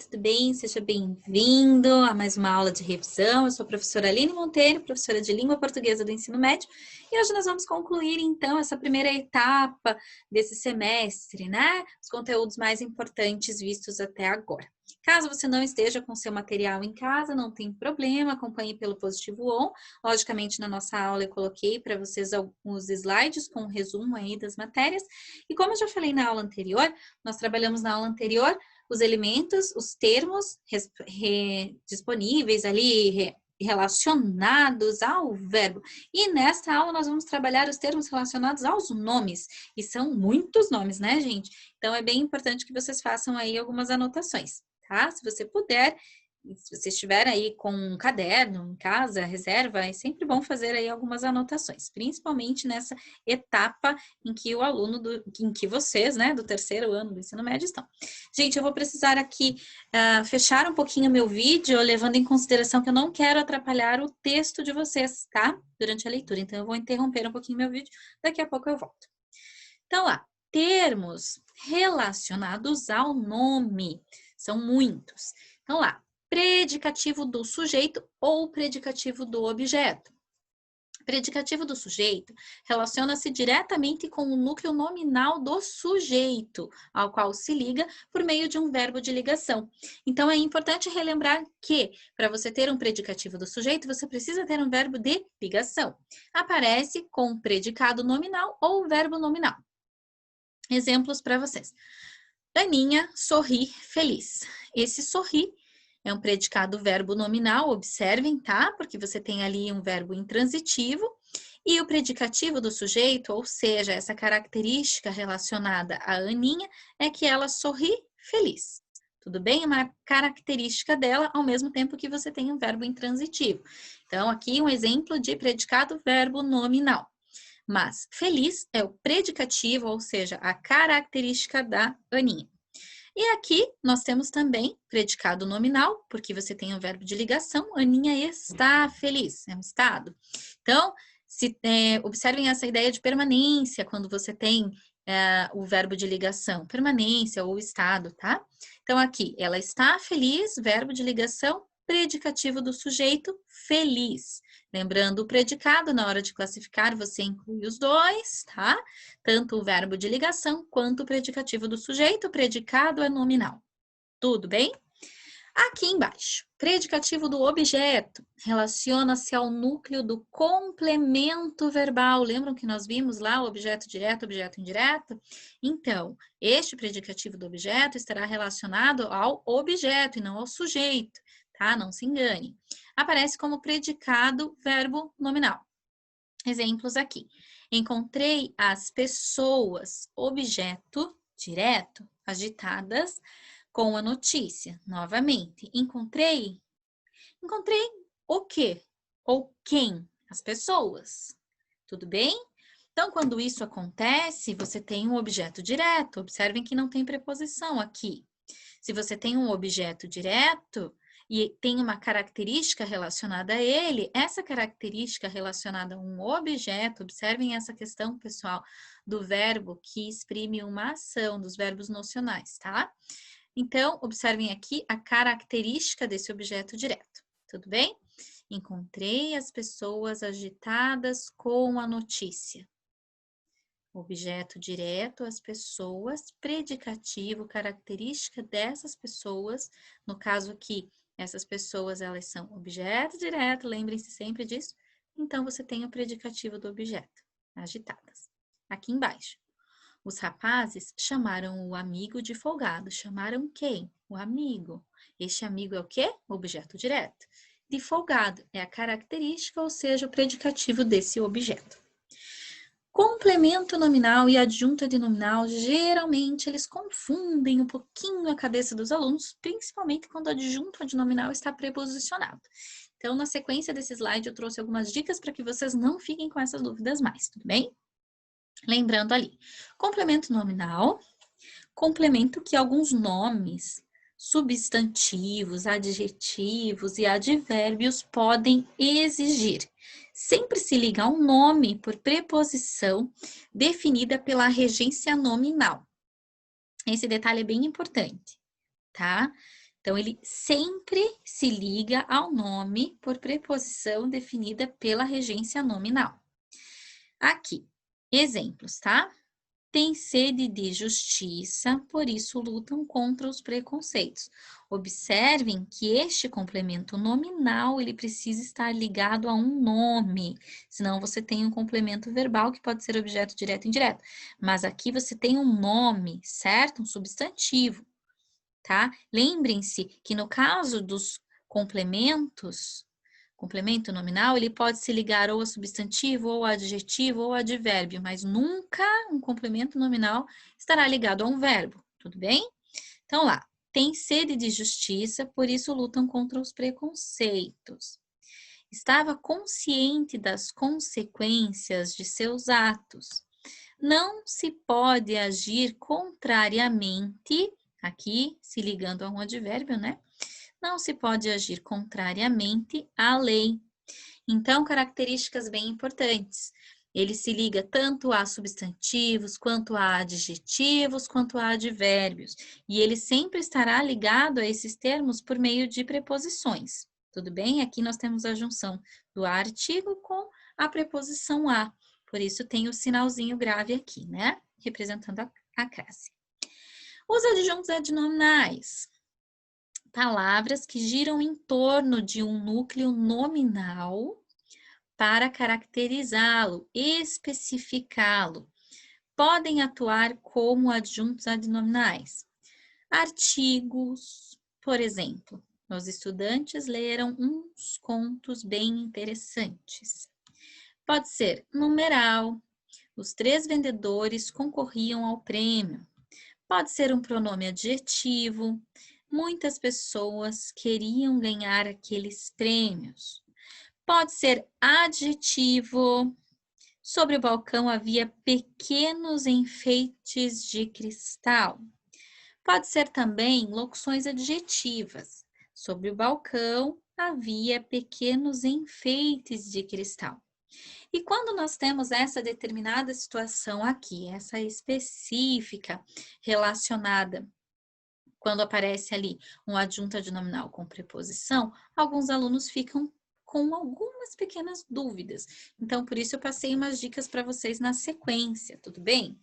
tudo bem? Seja bem-vindo a mais uma aula de revisão. Eu sou a professora Aline Monteiro, professora de Língua Portuguesa do Ensino Médio, e hoje nós vamos concluir, então, essa primeira etapa desse semestre, né? Os conteúdos mais importantes vistos até agora. Caso você não esteja com seu material em casa, não tem problema, acompanhe pelo Positivo On. Logicamente, na nossa aula eu coloquei para vocês alguns slides com um resumo aí das matérias. E como eu já falei na aula anterior, nós trabalhamos na aula anterior os elementos, os termos disponíveis ali, relacionados ao verbo. E nesta aula nós vamos trabalhar os termos relacionados aos nomes. E são muitos nomes, né, gente? Então é bem importante que vocês façam aí algumas anotações, tá? Se você puder, se você estiver aí com um caderno em casa, reserva, é sempre bom fazer aí algumas anotações, principalmente nessa etapa em que o aluno, em que vocês, né, do terceiro ano do ensino médio estão. Gente, eu vou precisar aqui fechar um pouquinho meu vídeo, levando em consideração que eu não quero atrapalhar o texto de vocês, tá? Durante a leitura, então eu vou interromper um pouquinho meu vídeo, daqui a pouco eu volto. Então lá, termos relacionados ao nome, são muitos. Então lá, predicativo do sujeito ou predicativo do objeto. Predicativo do sujeito relaciona-se diretamente com o núcleo nominal do sujeito, ao qual se liga por meio de um verbo de ligação. Então, é importante relembrar que, para você ter um predicativo do sujeito, você precisa ter um verbo de ligação. Aparece com predicado nominal ou verbo nominal. Exemplos para vocês. Aninha sorri feliz. Esse sorri é um predicado verbo nominal, observem, tá? Porque você tem ali um verbo intransitivo. E o predicativo do sujeito, ou seja, essa característica relacionada à Aninha, é que ela sorri feliz. Tudo bem? É uma característica dela, ao mesmo tempo que você tem um verbo intransitivo. Então, aqui um exemplo de predicado verbo nominal. Mas feliz é o predicativo, ou seja, a característica da Aninha. E aqui nós temos também predicado nominal, porque você tem o verbo de ligação, Aninha está feliz, é um estado. Então, observem essa ideia de permanência quando você tem o verbo de ligação, permanência ou estado, tá? Então, aqui, ela está feliz, verbo de ligação, predicativo do sujeito, feliz. Lembrando o predicado, na hora de classificar, você inclui os dois, tá? Tanto o verbo de ligação quanto o predicativo do sujeito. O predicado é nominal. Tudo bem? Aqui embaixo, predicativo do objeto relaciona-se ao núcleo do complemento verbal. Lembram que nós vimos lá o objeto direto, objeto indireto? Então, este predicativo do objeto estará relacionado ao objeto e não ao sujeito, tá? Não se engane. Aparece como predicado verbo nominal. Exemplos aqui. Encontrei as pessoas, objeto direto, agitadas com a notícia. Novamente, encontrei o quê? Ou quem? As pessoas. Tudo bem? Então, quando isso acontece, você tem um objeto direto. Observem que não tem preposição aqui. Se você tem um objeto direto e tem uma característica relacionada a ele, essa característica relacionada a um objeto, observem essa questão, pessoal, do verbo que exprime uma ação, dos verbos nocionais, tá? Então, observem aqui a característica desse objeto direto, tudo bem? Encontrei as pessoas agitadas com a notícia. Objeto direto, as pessoas, predicativo, característica dessas pessoas. No caso aqui, essas pessoas, elas são objeto direto, lembrem-se sempre disso. Então, você tem o predicativo do objeto, agitadas. Aqui embaixo. Os rapazes chamaram o amigo de folgado. Chamaram quem? O amigo. Este amigo é o quê? Objeto direto. De folgado é a característica, ou seja, o predicativo desse objeto. Complemento nominal e adjunta de nominal, geralmente eles confundem um pouquinho a cabeça dos alunos, principalmente quando o adjunto de nominal está preposicionado. Então, na sequência desse slide, eu trouxe algumas dicas para que vocês não fiquem com essas dúvidas mais, tudo bem? Lembrando ali, complemento nominal, complemento que alguns nomes, substantivos, adjetivos e advérbios podem exigir. Sempre se liga a um nome por preposição definida pela regência nominal. Esse detalhe é bem importante, tá? Então, ele sempre se liga ao nome por preposição definida pela regência nominal. Aqui, exemplos, tá? Têm sede de justiça, por isso lutam contra os preconceitos. Observem que este complemento nominal, ele precisa estar ligado a um nome, senão você tem um complemento verbal que pode ser objeto direto e indireto. Mas aqui você tem um nome, certo? Um substantivo, tá? Lembrem-se que no caso dos complementos, complemento nominal, ele pode se ligar ou a substantivo, ou a adjetivo, ou a advérbio, mas nunca um complemento nominal estará ligado a um verbo, tudo bem? Então lá, tem sede de justiça, por isso lutam contra os preconceitos. Estava consciente das consequências de seus atos. Não se pode agir contrariamente, aqui se ligando a um advérbio, né? Não se pode agir contrariamente à lei. Então, características bem importantes. Ele se liga tanto a substantivos, quanto a adjetivos, quanto a advérbios. E ele sempre estará ligado a esses termos por meio de preposições. Tudo bem? Aqui nós temos a junção do artigo com a preposição a. Por isso tem o sinalzinho grave aqui, né? Representando a classe. Os adjuntos adnominais. Palavras que giram em torno de um núcleo nominal para caracterizá-lo, especificá-lo. Podem atuar como adjuntos adnominais. Artigos, por exemplo. Os estudantes leram uns contos bem interessantes. Pode ser numeral. Os 3 vendedores concorriam ao prêmio. Pode ser um pronome adjetivo. Muitas pessoas queriam ganhar aqueles prêmios. Pode ser adjetivo. Sobre o balcão havia pequenos enfeites de cristal. Pode ser também locuções adjetivas. Sobre o balcão havia pequenos enfeites de cristal. E quando nós temos essa determinada situação aqui, essa específica relacionada, quando aparece ali um adjunto adnominal com preposição, alguns alunos ficam com algumas pequenas dúvidas. Então, por isso eu passei umas dicas para vocês na sequência, tudo bem?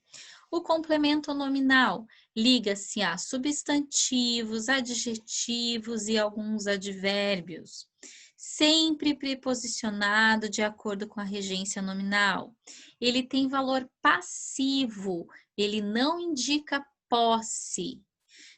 O complemento nominal liga-se a substantivos, adjetivos e alguns advérbios, sempre preposicionado de acordo com a regência nominal. Ele tem valor passivo, ele não indica posse.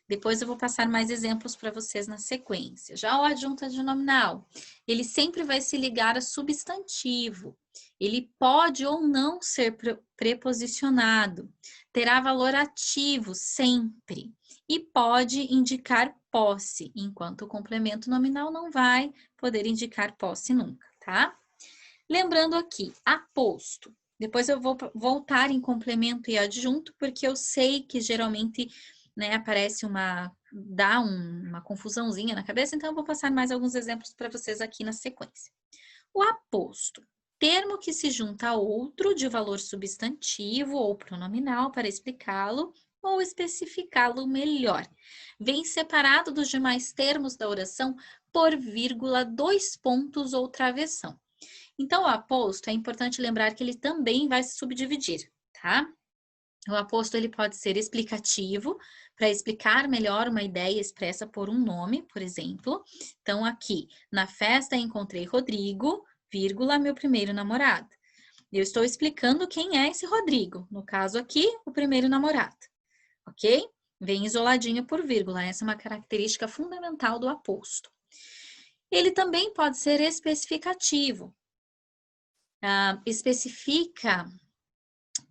Depois eu vou passar mais exemplos para vocês na sequência. Já o adjunto adnominal, ele sempre vai se ligar a substantivo. Ele pode ou não ser preposicionado. Terá valor ativo sempre. E pode indicar posse, enquanto o complemento nominal não vai poder indicar posse nunca, tá? Lembrando aqui, aposto. Depois eu vou voltar em complemento e adjunto, porque eu sei que geralmente, né, aparece dá uma confusãozinha na cabeça, então eu vou passar mais alguns exemplos para vocês aqui na sequência. O aposto, termo que se junta a outro de valor substantivo ou pronominal para explicá-lo ou especificá-lo melhor. Vem separado dos demais termos da oração por vírgula, 2 pontos ou travessão. Então, o aposto, é importante lembrar que ele também vai se subdividir, tá? O aposto, ele pode ser explicativo, para explicar melhor uma ideia expressa por um nome, por exemplo. Então, aqui, na festa encontrei Rodrigo, vírgula, meu primeiro namorado. Eu estou explicando quem é esse Rodrigo, no caso aqui, o primeiro namorado, ok? Vem isoladinho por vírgula, essa é uma característica fundamental do aposto. Ele também pode ser especificativo, especifica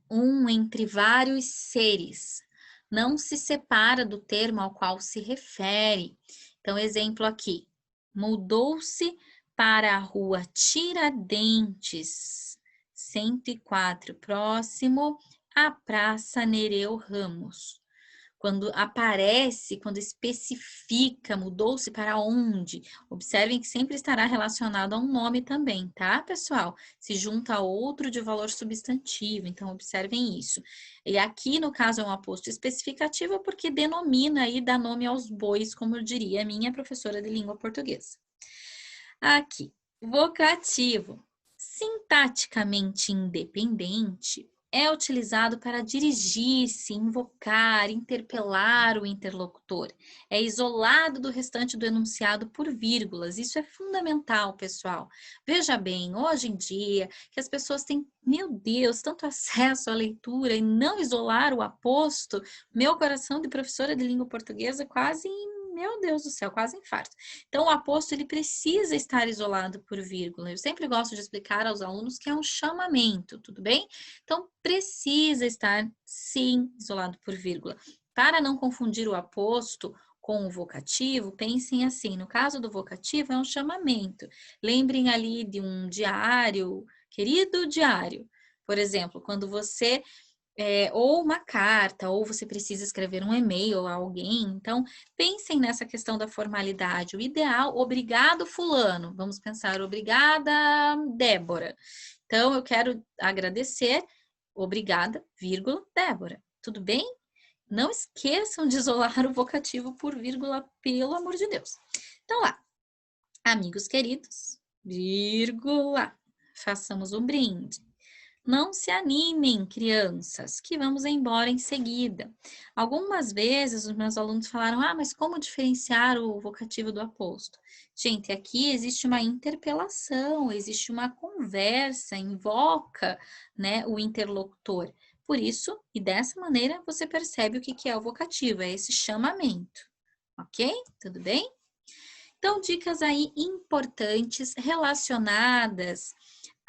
um entre vários seres, não se separa do termo ao qual se refere. Então, exemplo aqui, mudou-se para a rua Tiradentes, 104, próximo à Praça Nereu Ramos. Quando aparece, quando especifica, mudou-se para onde. Observem que sempre estará relacionado a um nome também, tá, pessoal? Se junta a outro de valor substantivo, então observem isso. E aqui, no caso, é um aposto especificativo porque denomina e dá nome aos bois, como diria a minha professora de língua portuguesa. Aqui, vocativo. Sintaticamente independente é utilizado para dirigir-se, invocar, interpelar o interlocutor. É isolado do restante do enunciado por vírgulas. Isso é fundamental, pessoal. Veja bem, hoje em dia, que as pessoas têm, meu Deus, tanto acesso à leitura e não isolar o aposto, meu coração de professora de língua portuguesa quase, meu Deus do céu, quase infarto. Então, o aposto, ele precisa estar isolado por vírgula. Eu sempre gosto de explicar aos alunos que é um chamamento, tudo bem? Então, precisa estar, sim, isolado por vírgula. Para não confundir o aposto com o vocativo, pensem assim, no caso do vocativo, é um chamamento. Lembrem ali de um diário, querido diário. Por exemplo, quando você ou uma carta, ou você precisa escrever um e-mail a alguém. Então, pensem nessa questão da formalidade. O ideal, obrigado, fulano. Vamos pensar, obrigada, Débora. Então, eu quero agradecer, obrigada, vírgula, Débora. Tudo bem? Não esqueçam de isolar o vocativo por vírgula, pelo amor de Deus. Então, lá, amigos queridos, vírgula, façamos um brinde. Não se animem, crianças, que vamos embora em seguida. Algumas vezes os meus alunos falaram, mas como diferenciar o vocativo do aposto? Gente, aqui existe uma interpelação, existe uma conversa, invoca, né, o interlocutor. Por isso, e dessa maneira, você percebe o que é o vocativo, é esse chamamento. Ok? Tudo bem? Então, dicas aí importantes relacionadas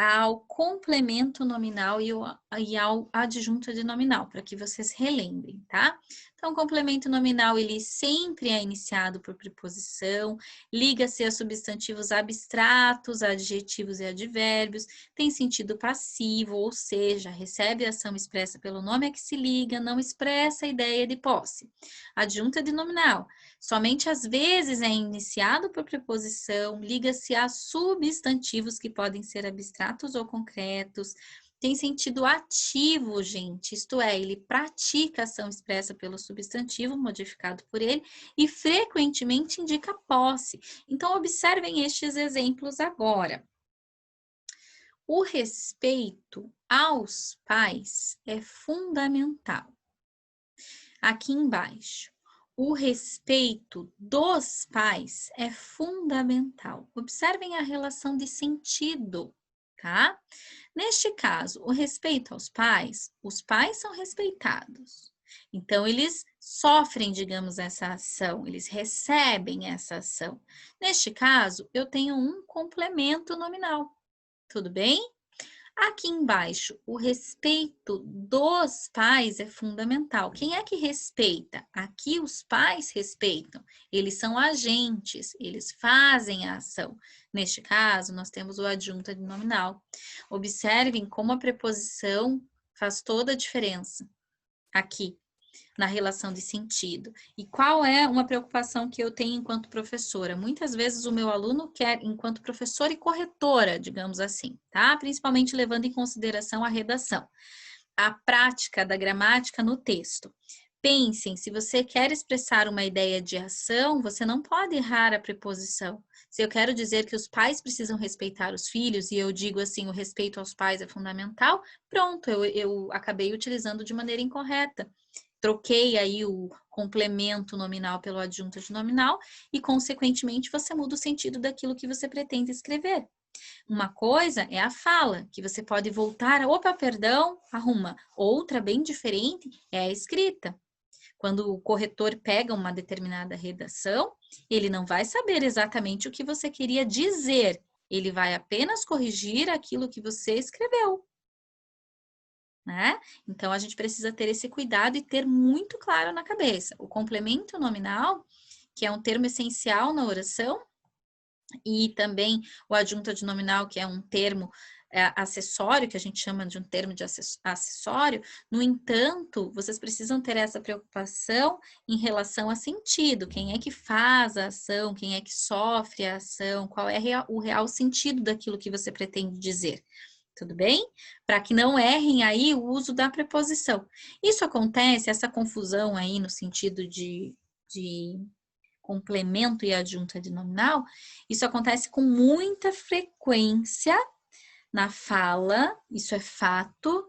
ao complemento nominal e ao adjunto de nominal, para que vocês relembrem, tá? Então, o complemento nominal, ele sempre é iniciado por preposição, liga-se a substantivos abstratos, adjetivos e advérbios, tem sentido passivo, ou seja, recebe a ação expressa pelo nome a que se liga, não expressa a ideia de posse. Adjunta de nominal. Somente às vezes é iniciado por preposição, liga-se a substantivos que podem ser abstratos ou concretos, tem sentido ativo, gente, isto é, ele pratica a ação expressa pelo substantivo, modificado por ele, e frequentemente indica posse. Então, observem estes exemplos agora. O respeito aos pais é fundamental. Aqui embaixo. O respeito dos pais é fundamental. Observem a relação de sentido, tá? Neste caso, o respeito aos pais, os pais são respeitados. Então, eles sofrem, digamos, essa ação, eles recebem essa ação. Neste caso, eu tenho um complemento nominal. Tudo bem? Aqui embaixo, o respeito dos pais é fundamental. Quem é que respeita? Aqui os pais respeitam. Eles são agentes, eles fazem a ação. Neste caso, nós temos o adjunto nominal. Observem como a preposição faz toda a diferença aqui na relação de sentido. E qual é uma preocupação que eu tenho enquanto professora? Muitas vezes o meu aluno quer, enquanto professora e corretora, digamos assim, tá? Principalmente levando em consideração a redação, a prática da gramática no texto. Pensem, se você quer expressar uma ideia de ação, você não pode errar a preposição. Se eu quero dizer que os pais precisam respeitar os filhos e eu digo assim, o respeito aos pais é fundamental, pronto, eu acabei utilizando de maneira incorreta. Troquei aí o complemento nominal pelo adjunto de nominal e, consequentemente, você muda o sentido daquilo que você pretende escrever. Uma coisa é a fala, que você pode voltar, opa, perdão, arruma. Outra, bem diferente, é a escrita. Quando o corretor pega uma determinada redação, ele não vai saber exatamente o que você queria dizer, ele vai apenas corrigir aquilo que você escreveu. Né? Então, a gente precisa ter esse cuidado e ter muito claro na cabeça. O complemento nominal, que é um termo essencial na oração, e também o adjunto adnominal, que é um termo acessório, que a gente chama de um termo de acessório. No entanto, vocês precisam ter essa preocupação em relação a sentido. Quem é que faz a ação, quem é que sofre a ação, qual é o real sentido daquilo que você pretende dizer. Tudo bem? Para que não errem aí o uso da preposição. Isso acontece, essa confusão aí no sentido de complemento e adjunto adnominal, isso acontece com muita frequência na fala, isso é fato,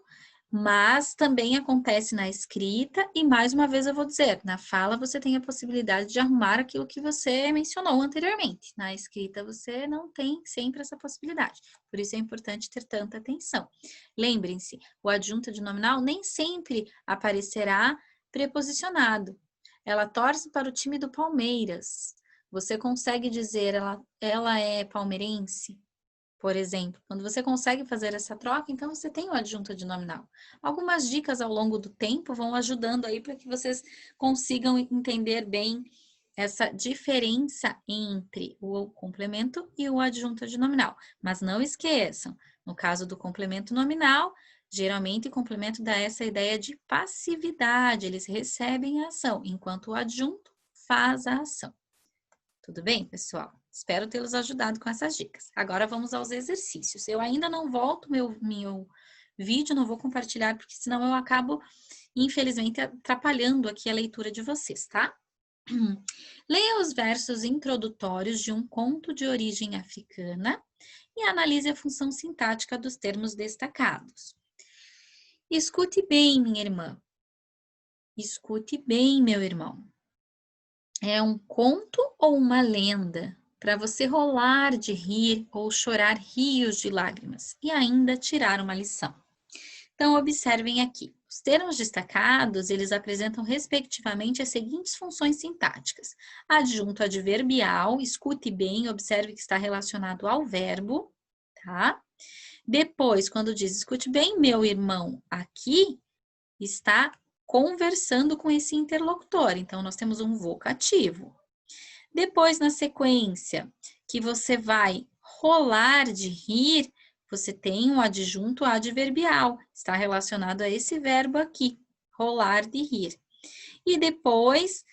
mas também acontece na escrita e, mais uma vez, eu vou dizer, na fala você tem a possibilidade de arrumar aquilo que você mencionou anteriormente. Na escrita você não tem sempre essa possibilidade. Por isso é importante ter tanta atenção. Lembrem-se, o adjunto adnominal nem sempre aparecerá preposicionado. Ela torce para o time do Palmeiras. Você consegue dizer ela é palmeirense? Por exemplo, quando você consegue fazer essa troca, então você tem o adjunto adnominal. Algumas dicas ao longo do tempo vão ajudando aí para que vocês consigam entender bem essa diferença entre o complemento e o adjunto adnominal. Mas não esqueçam, no caso do complemento nominal, geralmente o complemento dá essa ideia de passividade, eles recebem a ação, enquanto o adjunto faz a ação. Tudo bem, pessoal? Espero tê-los ajudado com essas dicas. Agora vamos aos exercícios. Eu ainda não volto meu vídeo, não vou compartilhar, porque senão eu acabo, infelizmente, atrapalhando aqui a leitura de vocês, tá? Leia os versos introdutórios de um conto de origem africana e analise a função sintática dos termos destacados. Escute bem, minha irmã. Escute bem, meu irmão. É um conto ou uma lenda para você rolar de rir ou chorar rios de lágrimas e ainda tirar uma lição. Então, observem aqui. Os termos destacados, eles apresentam respectivamente as seguintes funções sintáticas. Adjunto adverbial, escute bem, observe que está relacionado ao verbo, tá? Depois, quando diz escute bem, meu irmão, aqui está conversando com esse interlocutor. Então, nós temos um vocativo. Depois, na sequência, que você vai rolar de rir, você tem um adjunto adverbial. Está relacionado a esse verbo aqui, rolar de rir. E depois,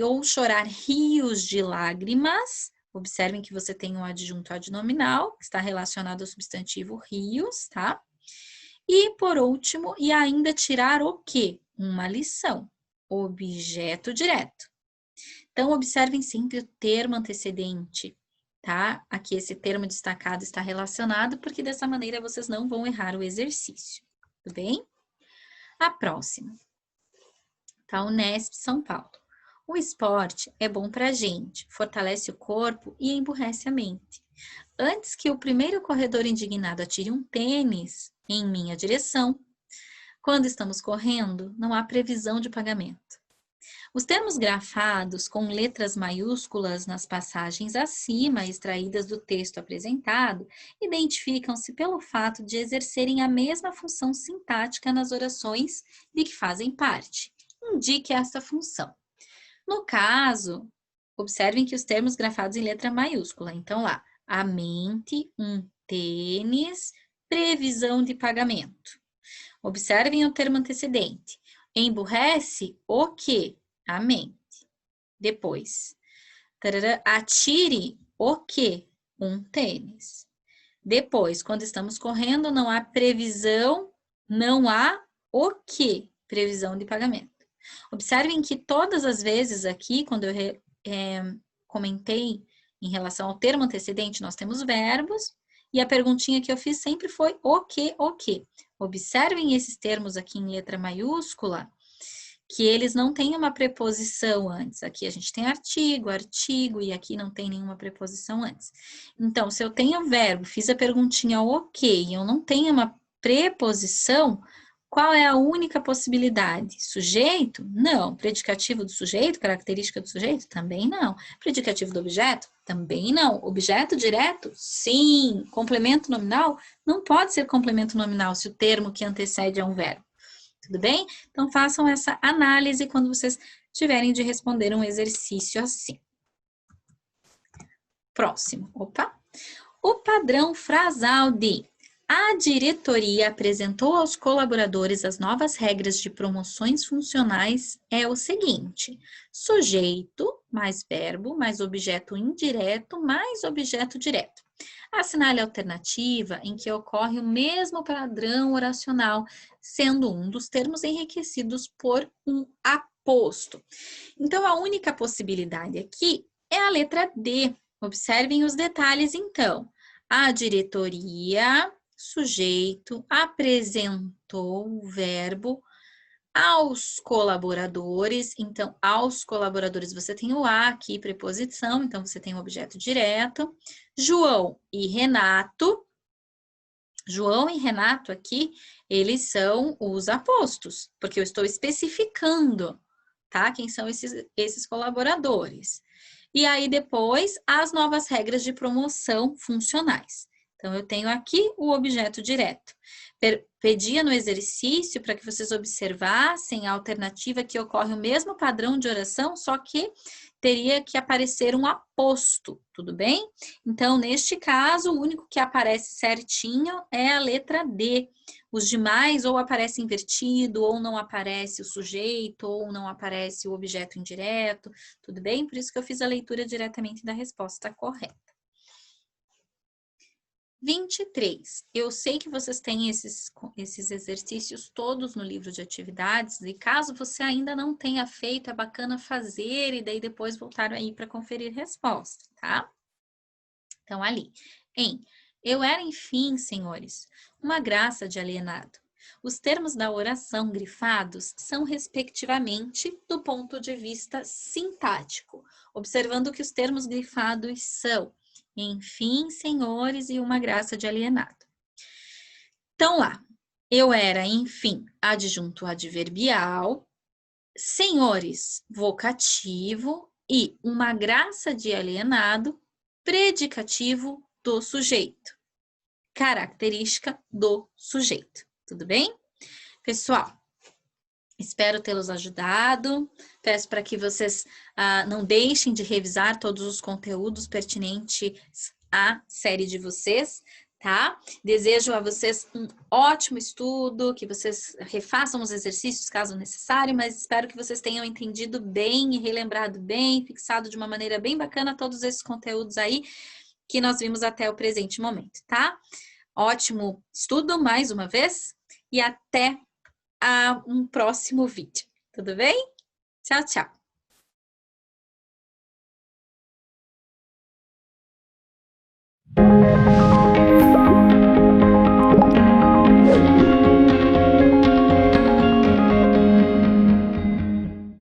ou chorar rios de lágrimas. Observem que você tem um adjunto adnominal, que está relacionado ao substantivo rios, tá? E, por último, e ainda tirar o quê? Uma lição. Objeto direto. Então, observem sempre o termo antecedente, tá? Aqui esse termo destacado está relacionado, porque dessa maneira vocês não vão errar o exercício. Tudo bem? A próxima. Tá? Unesp São Paulo. O esporte é bom pra gente, fortalece o corpo e emburrece a mente. Antes que o primeiro corredor indignado atire um tênis em minha direção, quando estamos correndo, não há previsão de pagamento. Os termos grafados com letras maiúsculas nas passagens acima, extraídas do texto apresentado, identificam-se pelo fato de exercerem a mesma função sintática nas orações de que fazem parte. Indique essa função. No caso, observem que os termos grafados em letra maiúscula, então lá, a mente, um tênis, previsão de pagamento. Observem o termo antecedente. Emburrece o quê? A mente. Depois, atire o quê? Um tênis. Depois, quando estamos correndo, não há previsão, não há o quê? Previsão de pagamento. Observem que todas as vezes aqui, quando eu comentei em relação ao termo antecedente, nós temos verbos, e a perguntinha que eu fiz sempre foi o quê, o quê. Observem esses termos aqui em letra maiúscula, que eles não têm uma preposição antes. Aqui a gente tem artigo, e aqui não tem nenhuma preposição antes. Então, se eu tenho verbo, fiz a perguntinha ok, e eu não tenho uma preposição, qual é a única possibilidade? Sujeito? Não. Predicativo do sujeito? Característica do sujeito? Também não. Predicativo do objeto? Também não. Objeto direto? Sim. Complemento nominal? Não pode ser complemento nominal se o termo que antecede é um verbo. Tudo bem? Então, façam essa análise quando vocês tiverem de responder um exercício assim. próximo. Opa! O padrão frasal de a diretoria apresentou aos colaboradores as novas regras de promoções funcionais é o seguinte: sujeito mais verbo mais objeto indireto mais objeto direto. Assinale a alternativa em que ocorre o mesmo padrão oracional, sendo um dos termos enriquecidos por um aposto. Então, a única possibilidade aqui é a letra D. Observem os detalhes, então. A diretoria, sujeito, apresentou o verbo aos colaboradores. Então, aos colaboradores, você tem o a aqui, preposição, então você tem o objeto direto. João e Renato. João e Renato aqui, eles são os apostos, porque eu estou especificando, tá? Quem são esses colaboradores. E aí, depois, as novas regras de promoção funcionais. Então, eu tenho aqui o objeto direto. Pedia no exercício para que vocês observassem a alternativa que ocorre o mesmo padrão de oração, só que teria que aparecer um aposto, tudo bem? Então, neste caso, o único que aparece certinho é a letra D. Os demais ou aparece invertido, ou não aparece o sujeito, ou não aparece o objeto indireto, tudo bem? Por isso que eu fiz a leitura diretamente da resposta correta. 23. Eu sei que vocês têm esses exercícios todos no livro de atividades, e caso você ainda não tenha feito, é bacana fazer e daí depois voltar aí para conferir resposta, tá? Então, ali, eu era, enfim, senhores, uma graça de alienado. Os termos da oração grifados são, respectivamente, do ponto de vista sintático, observando que os termos grifados são enfim, senhores, e uma graça de alienado. Então, lá, eu era, enfim, adjunto adverbial, senhores, vocativo e uma graça de alienado, predicativo do sujeito. Característica do sujeito. Tudo bem? Pessoal, espero tê-los ajudado. Peço para que vocês não deixem de revisar todos os conteúdos pertinentes à série de vocês, tá? Desejo a vocês um ótimo estudo, que vocês refaçam os exercícios caso necessário, mas espero que vocês tenham entendido bem e relembrado bem, fixado de uma maneira bem bacana todos esses conteúdos aí que nós vimos até o presente momento, tá? Ótimo estudo mais uma vez e até um próximo vídeo. Tudo bem? Tchau, tchau!